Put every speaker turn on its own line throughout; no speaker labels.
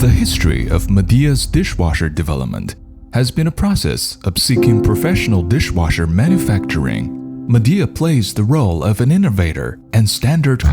The history of Midea's dishwasher development has been a process of seeking professional dishwasher manufacturing. Midea plays the role of an innovator and standard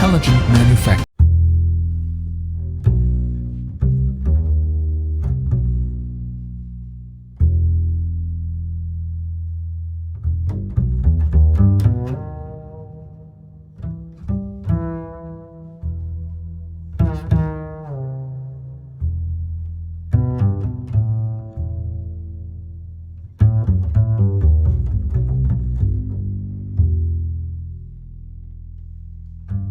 intelligent manufacturing.